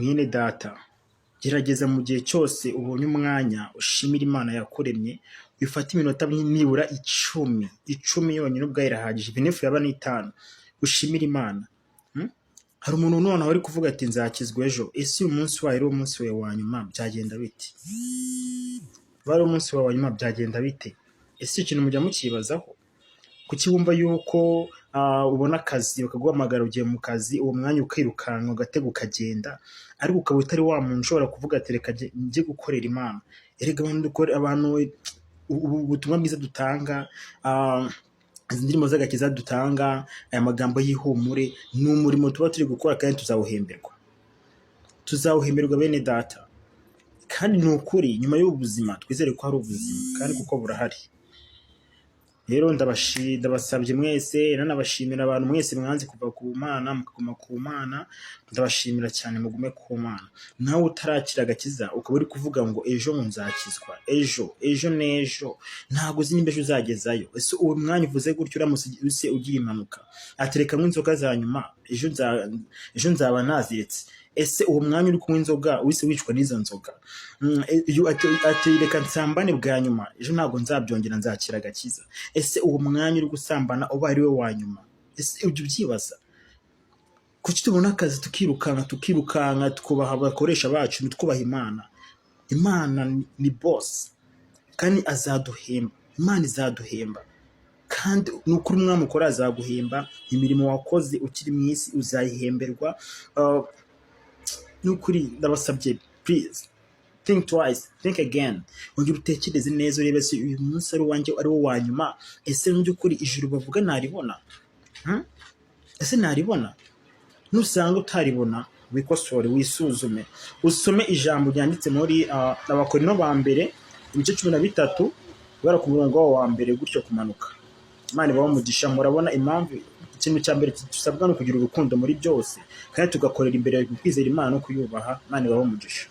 mwene data, gerageza mu gihe cyose ubonye umwanya ushimira Imana yakuremye, wifata iminota nibura 10 yonyine ubwayo irahagije, ibinefu yaba n'itanu, ushimira Imana. Hari umuntu noneho ari kuvuga ati nzakizwa ejo. Ese uyu munsi wawe ari umunsi wawe wa nyuma, byagenda bite? Bari umunsi wawe wa nyuma, byagenda bite? Ese ikintu mujya mukibazaho? Kuki wumva yuko ubona akazi bakaguhamagara ugiye mu kazi, uwo mwanya ukirukanka ugatega ukagenda, ariko ukaba utari wa muntu ushobora kuvuga ati reka njye gukorera Imana? Erega abantu ubutumwa bwiza dutanga, izi ndirimbo z'agakiza dutanga, aya magambo y'ihumure, ni umurimo tuba turi gukora kandi tuzawuhemberwa bene data. Kandi ni ukuri, nyuma y'ubuzima twizere ko hari ubuzima, kandi kuko burahari. Rero ndabasabye mwese, nanabashimira abantu mwese mwanze kuva ku Mana mukaguma ku Mana, ndabashimira cyane mugume ku Mana. Nawe utarakira agakiza ukaba uri kuvuga ngo ejo nzakizwa, ejo n'ejo, ntabwo uzi nimba ejo uzagezayo. Ese uwo mwanya uvuze gutyo uramutse ugiye impanuka, atereka nk'inzoga za nyuma, ejo nzaba naziretse. Ese uwo mwanya uri kunywa inzoga wise wicwa n'izo nzoga, atereka nsambane bwa nyuma, ejo ntabwo nzabyongera, nzakira agakiza. Ese uwo mwanya uri gusambana uba ari we wa nyuma? Ese ujya ubyibaza? Kuki tubona akazi tukirukanka twubaha abakoresha bacu, twubaha Imana? Imana ni boss kandi azaduhemba. Imana izaduhemba kandi nukuri umwami ukora azaguhemba. Imirimo wakoze ukiri mu isi uzayihemberwa. Nukuri ndabasabye, please think twice, think again. Ongera utekereze neza, urebe se uyu munsi ari uwanjye, ari wo wa nyuma. Ese mu by'ukuri ijuru bavuga naribona? Ese naribona? Nusanga utaribona, wikosore, wisuzume, usome ijambo ryanditse muri Abakorinto ba mbere ibice 13 guhera ku murongo wa mbere gutyo kumanuka. Imana ibaho umugisha. Murabona impamvu ikintu cya mbere dusabwa no kugira urukundo muri byose, kandi tugakorera imbere kwizera Imana no kuyubaha. Imana ibaho umugisha.